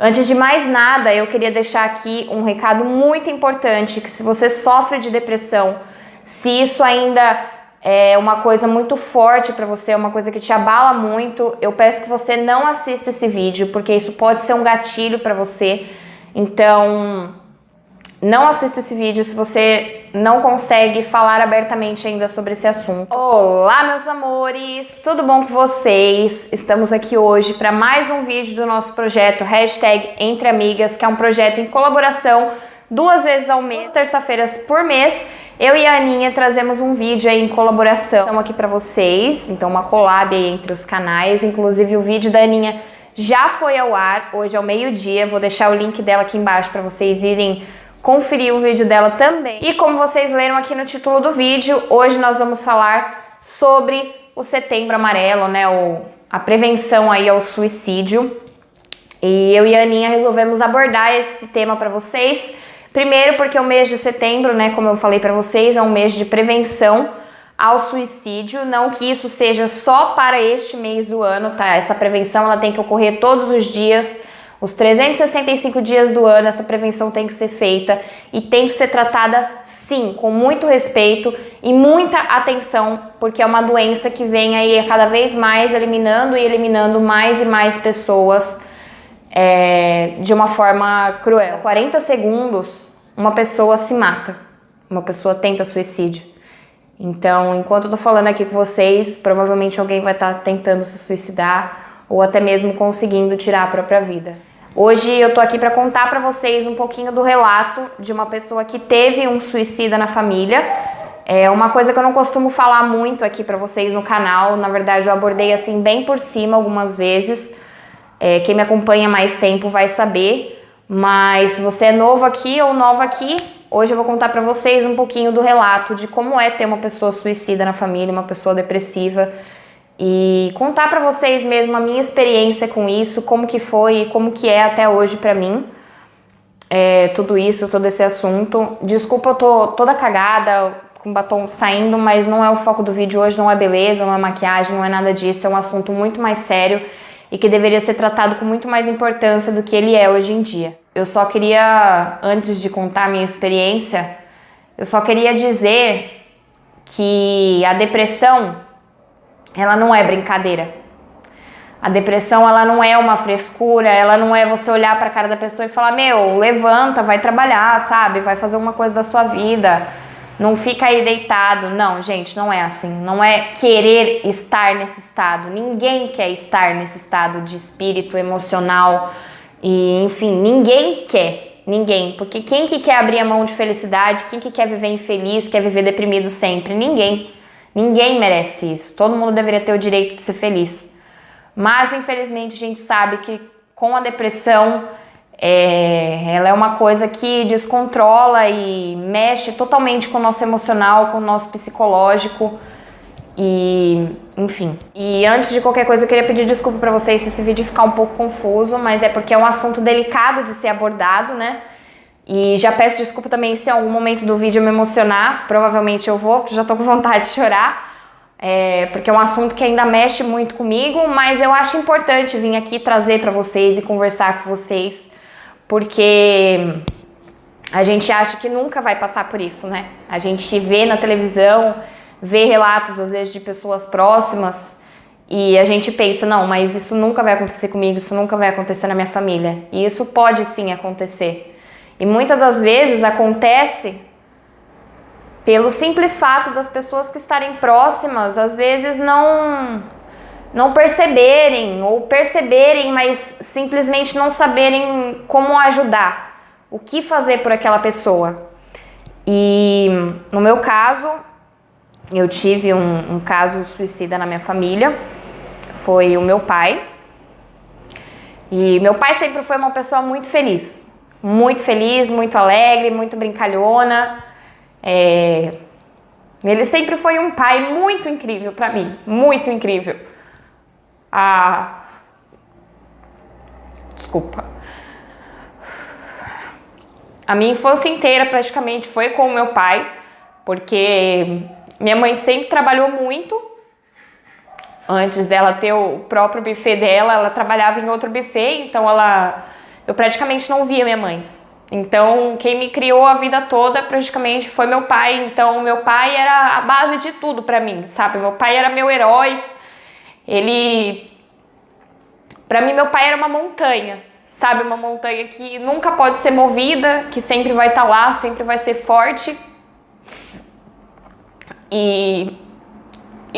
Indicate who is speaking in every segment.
Speaker 1: Antes de mais nada, eu queria deixar aqui um recado muito importante, que se você sofre de depressão, se isso ainda é uma coisa muito forte para você, é uma coisa que te abala muito, eu peço que você não assista esse vídeo, porque isso pode ser um gatilho para você. Então, não assista esse vídeo se você não consegue falar abertamente ainda sobre esse assunto. Olá, meus amores! Tudo bom com vocês? Estamos aqui hoje para mais um vídeo do nosso projeto Entre Amigas, que é um projeto em colaboração 2 vezes ao mês, terça-feiras por mês. Eu e a Aninha trazemos um vídeo aí em colaboração aqui para vocês, então uma collab aí entre os canais. Inclusive o vídeo da Aninha já foi ao ar, hoje ao meio-dia. Vou deixar o link dela aqui embaixo para vocês irem conferir o vídeo dela também. E como vocês leram aqui no título do vídeo, hoje nós vamos falar sobre o Setembro Amarelo, né, a prevenção aí ao suicídio. E eu e a Aninha resolvemos abordar esse tema para vocês. Primeiro porque o mês de setembro, né, como eu falei para vocês, é um mês de prevenção ao suicídio. Não que isso seja só para este mês do ano, tá? Essa prevenção ela tem que ocorrer todos os dias. Os 365 dias do ano, essa prevenção tem que ser feita e tem que ser tratada, sim, com muito respeito e muita atenção, porque é uma doença que vem aí cada vez mais eliminando mais e mais pessoas de uma forma cruel. 40 segundos, uma pessoa se mata, uma pessoa tenta suicídio. Então, enquanto eu tô falando aqui com vocês, provavelmente alguém vai estar tentando se suicidar ou até mesmo conseguindo tirar a própria vida. Hoje eu tô aqui para contar para vocês um pouquinho do relato de uma pessoa que teve um suicida na família. É uma coisa que eu não costumo falar muito aqui para vocês no canal. Na verdade, eu abordei assim bem por cima algumas vezes. Quem me acompanha mais tempo vai saber. Mas se você é novo aqui ou nova aqui, hoje eu vou contar para vocês um pouquinho do relato de como é ter uma pessoa suicida na família, uma pessoa depressiva. E contar para vocês mesmo a minha experiência com isso, como que foi e como que é até hoje para mim, tudo isso, todo esse assunto. Desculpa, eu tô toda cagada, com batom saindo, mas não é o foco do vídeo hoje, não é beleza, não é maquiagem, não é nada disso, é um assunto muito mais sério e que deveria ser tratado com muito mais importância do que ele é hoje em dia. Eu só queria, antes de contar a minha experiência, eu só queria dizer que a depressão, ela não é brincadeira. A depressão, ela não é uma frescura, ela não é você olhar para a cara da pessoa e falar, meu, levanta, vai trabalhar, sabe? Vai fazer uma coisa da sua vida. Não fica aí deitado. Não, gente, não é assim. Não é querer estar nesse estado. Ninguém quer estar nesse estado de espírito, emocional e, enfim, ninguém quer. Ninguém. Porque quem que quer abrir a mão de felicidade? Quem que quer viver infeliz, quer viver deprimido sempre? Ninguém. Ninguém merece isso. Todo mundo deveria ter o direito de ser feliz. Mas, infelizmente, a gente sabe que com a depressão, ela é uma coisa que descontrola e mexe totalmente com o nosso emocional, com o nosso psicológico. E, enfim. E antes de qualquer coisa, eu queria pedir desculpa pra vocês se esse vídeo ficar um pouco confuso, mas é porque é um assunto delicado de ser abordado, né? E já peço desculpa também se em algum momento do vídeo eu me emocionar, provavelmente eu vou, já tô com vontade de chorar, porque é um assunto que ainda mexe muito comigo, mas eu acho importante vir aqui trazer pra vocês e conversar com vocês, porque a gente acha que nunca vai passar por isso, né? A gente vê na televisão, vê relatos às vezes de pessoas próximas e a gente pensa, não, mas isso nunca vai acontecer comigo, isso nunca vai acontecer na minha família. E isso pode sim acontecer. E muitas das vezes acontece pelo simples fato das pessoas que estarem próximas, às vezes não perceberem, ou perceberem, mas simplesmente não saberem como ajudar, o que fazer por aquela pessoa. E no meu caso, eu tive um caso suicida na minha família, foi o meu pai. E meu pai sempre foi uma pessoa muito feliz. Muito feliz, muito alegre, muito brincalhona. Ele sempre foi um pai muito incrível pra mim, muito incrível. Desculpa. A minha infância inteira praticamente foi com o meu pai, porque minha mãe sempre trabalhou muito. Antes dela ter o próprio buffet dela, ela trabalhava em outro buffet, então ela eu praticamente não via minha mãe. Então, quem me criou a vida toda praticamente foi meu pai. Então, meu pai era a base de tudo pra mim, sabe? Meu pai era meu herói. Pra mim, meu pai era uma montanha, sabe? Uma montanha que nunca pode ser movida, que sempre vai estar lá, sempre vai ser forte. E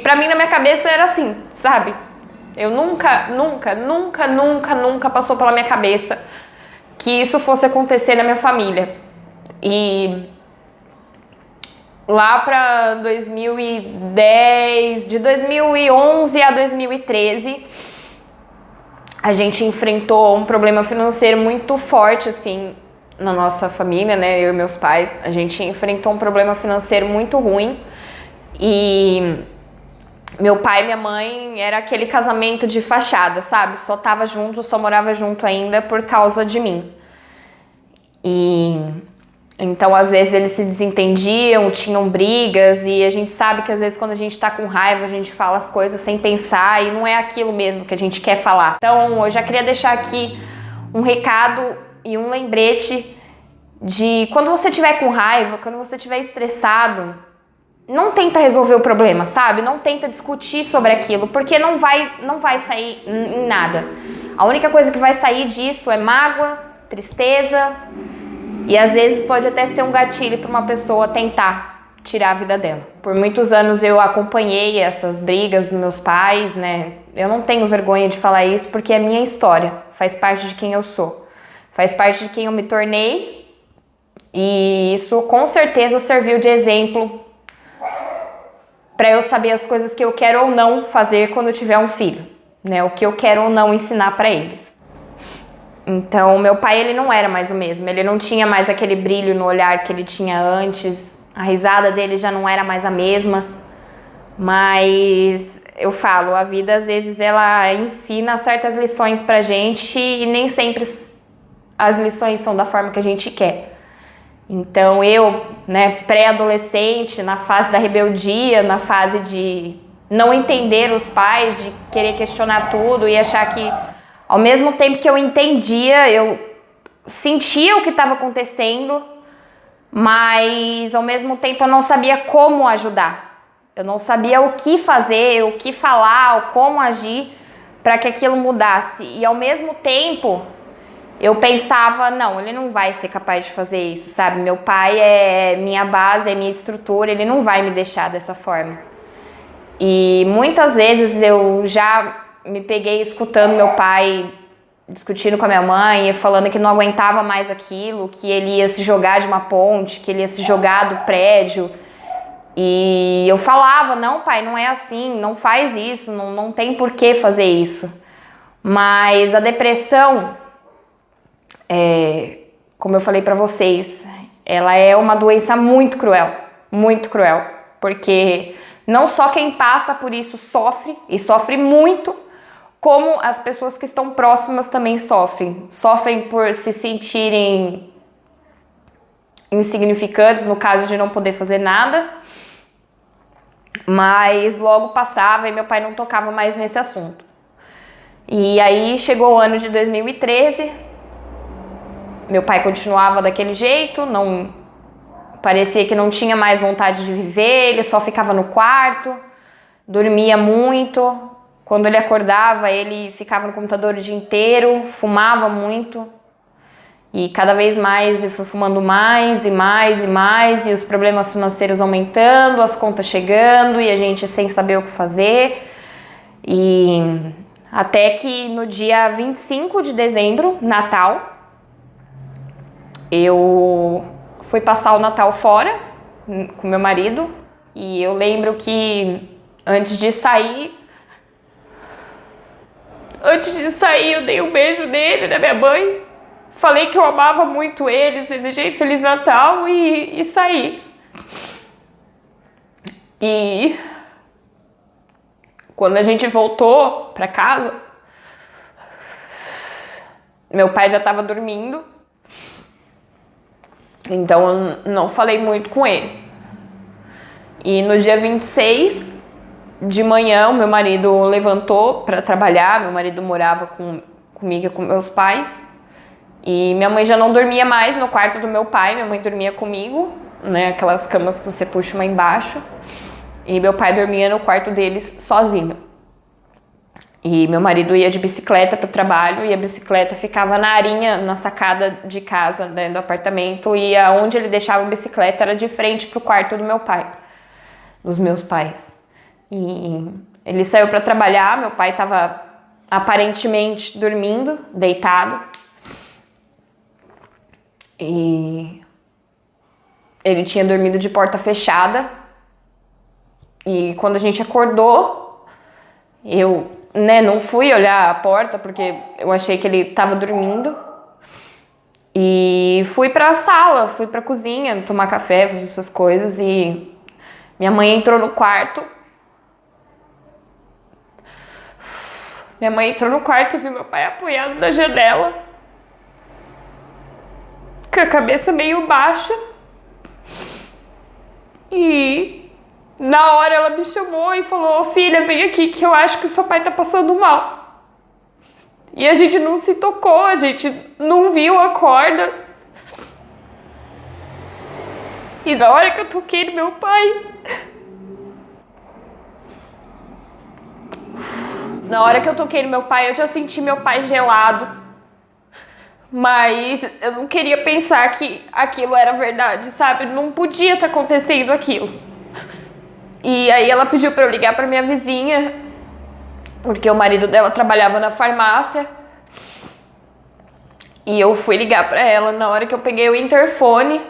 Speaker 1: pra mim, na minha cabeça, era assim, sabe? Eu nunca passou pela minha cabeça que isso fosse acontecer na minha família. E lá para 2010, de 2011 a 2013, a gente enfrentou um problema financeiro muito forte, assim, na nossa família, né? Eu e meus pais. A gente enfrentou um problema financeiro muito ruim. E meu pai e minha mãe era aquele casamento de fachada, sabe? Só tava junto, só morava junto ainda por causa de mim. E então às vezes eles se desentendiam, tinham brigas, e a gente sabe que às vezes quando a gente tá com raiva, a gente fala as coisas sem pensar e não é aquilo mesmo que a gente quer falar. Então eu já queria deixar aqui um recado e um lembrete de quando você tiver com raiva, quando você estiver estressado, não tenta resolver o problema, sabe? Não tenta discutir sobre aquilo, porque não vai sair em nada. A única coisa que vai sair disso é mágoa, tristeza, e às vezes pode até ser um gatilho para uma pessoa tentar tirar a vida dela. Por muitos anos eu acompanhei essas brigas dos meus pais, né? Eu não tenho vergonha de falar isso porque é minha história, faz parte de quem eu sou, faz parte de quem eu me tornei, e isso com certeza serviu de exemplo para eu saber as coisas que eu quero ou não fazer quando eu tiver um filho, né? O que eu quero ou não ensinar para eles. Então, meu pai, ele não era mais o mesmo, ele não tinha mais aquele brilho no olhar que ele tinha antes, a risada dele já não era mais a mesma, mas eu falo, a vida às vezes ela ensina certas lições pra gente e nem sempre as lições são da forma que a gente quer. Então eu, né, pré-adolescente, na fase da rebeldia, na fase de não entender os pais, de querer questionar tudo e achar que ao mesmo tempo que eu entendia, eu sentia o que estava acontecendo, mas ao mesmo tempo eu não sabia como ajudar. Eu não sabia o que fazer, o que falar, como agir para que aquilo mudasse. E ao mesmo tempo eu pensava, não, ele não vai ser capaz de fazer isso, sabe? Meu pai é minha base, é minha estrutura, ele não vai me deixar dessa forma. E muitas vezes eu já me peguei escutando meu pai discutindo com a minha mãe, falando que não aguentava mais aquilo, que ele ia se jogar de uma ponte, que ele ia se jogar do prédio. E eu falava, não pai, não é assim, não faz isso, não tem por que fazer isso. Mas a depressão, como eu falei pra vocês, ela é uma doença muito cruel, porque não só quem passa por isso sofre, e sofre muito, como as pessoas que estão próximas também sofrem por se sentirem insignificantes no caso de não poder fazer nada, mas logo passava e meu pai não tocava mais nesse assunto. E aí chegou o ano de 2013, meu pai continuava daquele jeito, não parecia que não tinha mais vontade de viver, ele só ficava no quarto, dormia muito. Quando ele acordava, ele ficava no computador o dia inteiro, fumava muito. E cada vez mais ele foi fumando mais e mais e mais, e os problemas financeiros aumentando, as contas chegando, e a gente sem saber o que fazer. E até que no dia 25 de dezembro, Natal, eu fui passar o Natal fora com meu marido. E eu lembro que antes de sair, eu dei um beijo nele, da minha mãe. Falei que eu amava muito eles, desejei Feliz Natal e saí. E quando a gente voltou pra casa, meu pai já estava dormindo, então eu não falei muito com ele. E no dia 26 de manhã, o meu marido levantou para trabalhar. Meu marido morava comigo e com meus pais. E minha mãe já não dormia mais no quarto do meu pai, minha mãe dormia comigo, né? Aquelas camas que você puxa uma embaixo. E meu pai dormia no quarto deles sozinho. E meu marido ia de bicicleta para o trabalho e a bicicleta ficava na arinha, na sacada de casa, né, do apartamento, e aonde ele deixava a bicicleta era de frente para o quarto do meu pai, dos meus pais. E ele saiu para trabalhar, meu pai estava aparentemente dormindo, deitado. E ele tinha dormido de porta fechada. E quando a gente acordou, eu, né, não fui olhar a porta porque eu achei que ele estava dormindo. E fui pra sala, fui pra cozinha tomar café, fazer essas coisas. E minha mãe entrou no quarto. Minha mãe entrou no quarto e viu meu pai apoiado na janela, com a cabeça meio baixa. E na hora ela me chamou e falou: filha, vem aqui que eu acho que o seu pai tá passando mal. E a gente não se tocou, a gente não viu a corda. E na hora que eu toquei no meu pai, eu já senti meu pai gelado. Mas eu não queria pensar que aquilo era verdade, sabe? Não podia estar acontecendo aquilo. E aí ela pediu para eu ligar para minha vizinha, porque o marido dela trabalhava na farmácia. E eu fui ligar para ela. Na hora que eu peguei o interfone,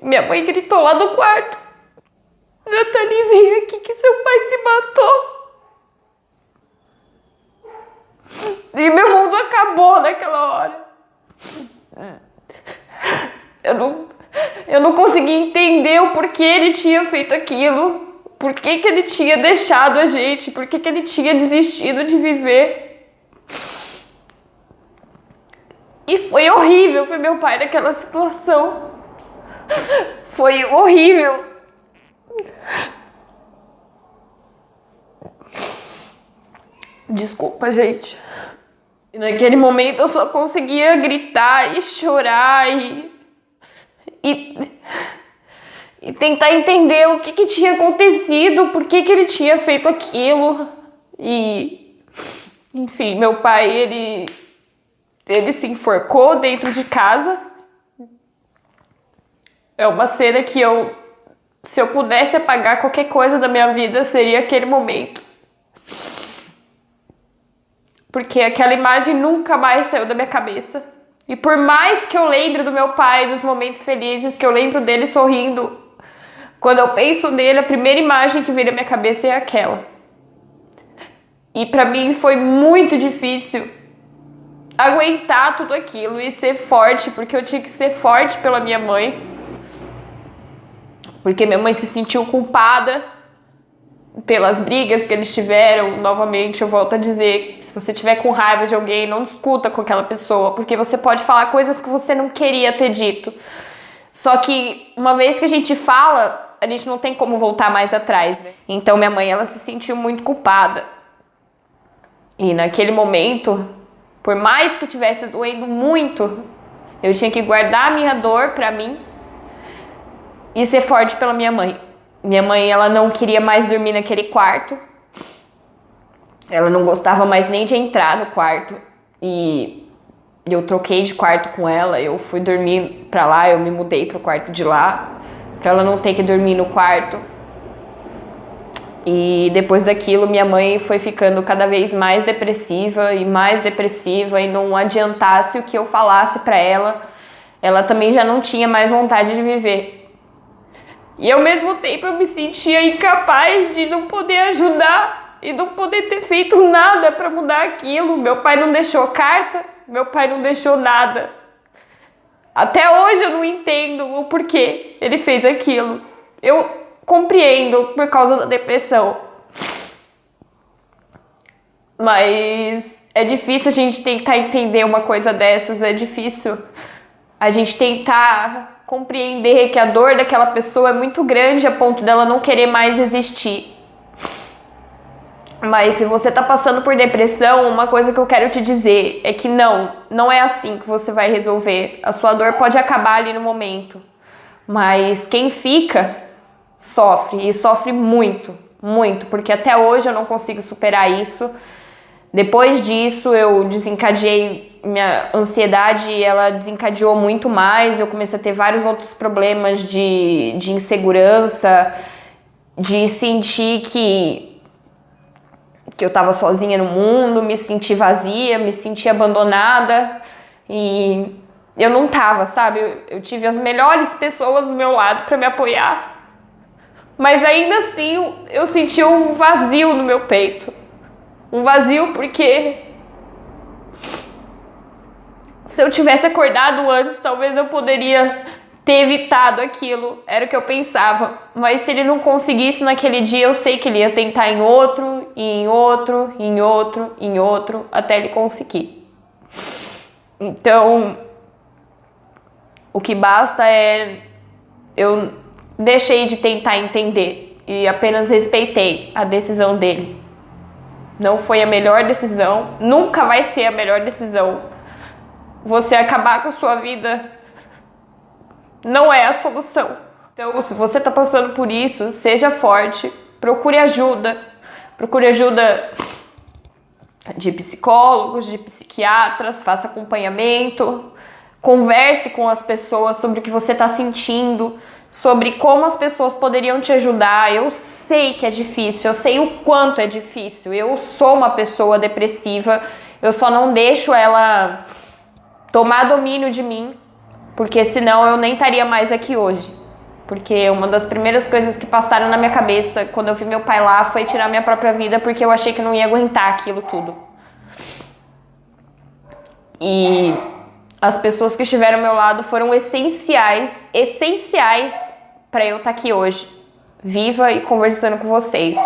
Speaker 1: minha mãe gritou lá do quarto: Nathalie, vem aqui que seu pai se matou. E meu mundo acabou naquela hora. Eu não conseguia entender o porquê ele tinha feito aquilo, por que ele tinha deixado a gente, por que ele tinha desistido de viver. E foi horrível ver meu pai naquela situação. Foi horrível. Desculpa, gente. E naquele momento eu só conseguia gritar e chorar e tentar entender o que tinha acontecido, por que ele tinha feito aquilo. E, enfim, meu pai, ele se enforcou dentro de casa. É uma cena que se eu pudesse apagar qualquer coisa da minha vida, seria aquele momento. Porque aquela imagem nunca mais saiu da minha cabeça. E por mais que eu lembre do meu pai, dos momentos felizes, que eu lembro dele sorrindo, quando eu penso nele, a primeira imagem que vem na minha cabeça é aquela. E pra mim foi muito difícil aguentar tudo aquilo e ser forte, porque eu tinha que ser forte pela minha mãe. Porque minha mãe se sentiu culpada pelas brigas que eles tiveram. Novamente, eu volto a dizer, se você tiver com raiva de alguém, não discuta com aquela pessoa, porque você pode falar coisas que você não queria ter dito. Só que uma vez que a gente fala, a gente não tem como voltar mais atrás, né? Então minha mãe, ela se sentiu muito culpada. E naquele momento, por mais que tivesse doendo muito, eu tinha que guardar a minha dor pra mim e ser forte pela minha mãe. Minha mãe, ela não queria mais dormir naquele quarto. Ela não gostava mais nem de entrar no quarto. E eu troquei de quarto com ela. Eu fui dormir pra lá, eu me mudei pro quarto de lá, pra ela não ter que dormir no quarto. E depois daquilo, minha mãe foi ficando cada vez mais depressiva. E não adiantasse o que eu falasse pra ela, ela também já não tinha mais vontade de viver. E ao mesmo tempo eu me sentia incapaz de não poder ajudar e não poder ter feito nada para mudar aquilo. Meu pai não deixou carta, meu pai não deixou nada. Até hoje eu não entendo o porquê ele fez aquilo. Eu compreendo por causa da depressão. Mas é difícil a gente tentar entender uma coisa dessas, é difícil a gente tentar compreender que a dor daquela pessoa é muito grande a ponto dela não querer mais existir. Mas se você tá passando por depressão, uma coisa que eu quero te dizer é que não é assim que você vai resolver. A sua dor pode acabar ali no momento, mas quem fica sofre, e sofre muito, muito, porque até hoje eu não consigo superar isso. Depois disso eu desencadeei minha ansiedade, e ela desencadeou muito mais, eu comecei a ter vários outros problemas de insegurança, de sentir que eu tava sozinha no mundo, me senti vazia, me senti abandonada, e eu não tava, sabe? Eu tive as melhores pessoas do meu lado pra me apoiar, mas ainda assim eu senti um vazio no meu peito. Um vazio porque se eu tivesse acordado antes, talvez eu poderia ter evitado aquilo, era o que eu pensava. Mas se ele não conseguisse naquele dia, eu sei que ele ia tentar em outro, e em outro, em outro, em outro, até ele conseguir. Então, o que basta é eu deixei de tentar entender e apenas respeitei a decisão dele. Não foi a melhor decisão, nunca vai ser a melhor decisão. Você acabar com a sua vida não é a solução. Então, se você está passando por isso, seja forte, procure ajuda de psicólogos, de psiquiatras, faça acompanhamento, converse com as pessoas sobre o que você está sentindo, sobre como as pessoas poderiam te ajudar. Eu sei que é difícil, eu sei o quanto é difícil. Eu sou uma pessoa depressiva, eu só não deixo ela tomar domínio de mim, porque senão eu nem estaria mais aqui hoje. Porque uma das primeiras coisas que passaram na minha cabeça quando eu vi meu pai lá foi tirar minha própria vida, porque eu achei que não ia aguentar aquilo tudo. E as pessoas que estiveram ao meu lado foram essenciais para eu estar aqui hoje, viva e conversando com vocês.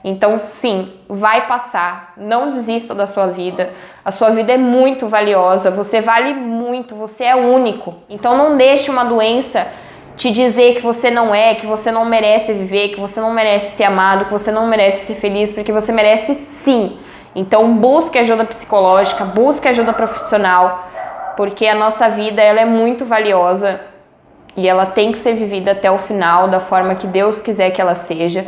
Speaker 1: Então sim, vai passar, não desista da sua vida, a sua vida é muito valiosa, você vale muito, você é único. Então não deixe uma doença te dizer que você não merece viver, que você não merece ser amado, que você não merece ser feliz, porque você merece sim. Então busque ajuda psicológica, busque ajuda profissional, porque a nossa vida ela é muito valiosa e ela tem que ser vivida até o final, da forma que Deus quiser que ela seja.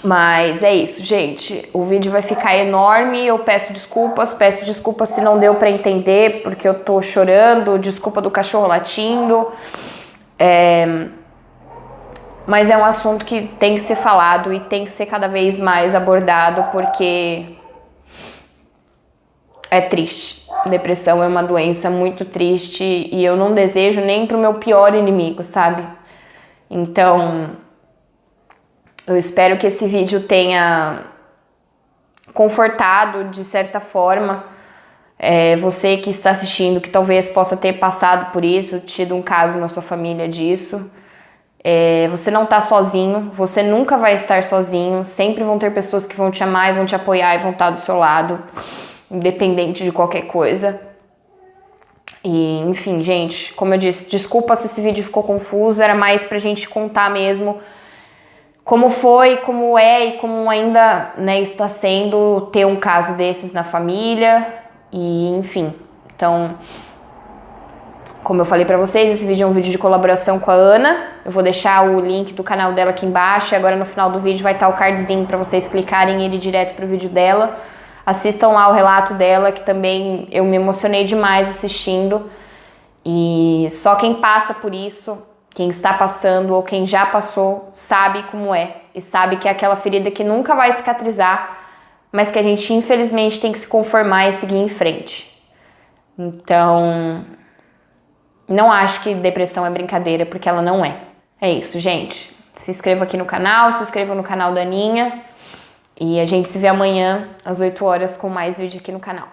Speaker 1: Mas é isso, gente. O vídeo vai ficar enorme. Eu peço desculpas se não deu pra entender, porque eu tô chorando. Desculpa do cachorro latindo. Mas é um assunto que tem que ser falado e tem que ser cada vez mais abordado, porque é triste. Depressão é uma doença muito triste e eu não desejo nem pro meu pior inimigo, sabe? Então, eu espero que esse vídeo tenha confortado de certa forma você que está assistindo, que talvez possa ter passado por isso, tido um caso na sua família disso. Você não está sozinho, você nunca vai estar sozinho, sempre vão ter pessoas que vão te amar e vão te apoiar e vão estar do seu lado, independente de qualquer coisa. E, enfim, gente, como eu disse, desculpa se esse vídeo ficou confuso, era mais pra gente contar mesmo como foi, como é e como ainda, né, está sendo ter um caso desses na família. E, enfim, então, como eu falei pra vocês, esse vídeo é um vídeo de colaboração com a Ana. Eu vou deixar o link do canal dela aqui embaixo e agora no final do vídeo vai estar o cardzinho pra vocês clicarem e ir direto pro vídeo dela. Assistam lá o relato dela, que também eu me emocionei demais assistindo. E só quem passa por isso, quem está passando ou quem já passou, sabe como é. E sabe que é aquela ferida que nunca vai cicatrizar, mas que a gente infelizmente tem que se conformar e seguir em frente. Então, não acho que depressão é brincadeira, porque ela não é. É isso, gente. Se inscreva aqui no canal, se inscreva no canal da Aninha. E a gente se vê amanhã às 8 horas com mais vídeo aqui no canal.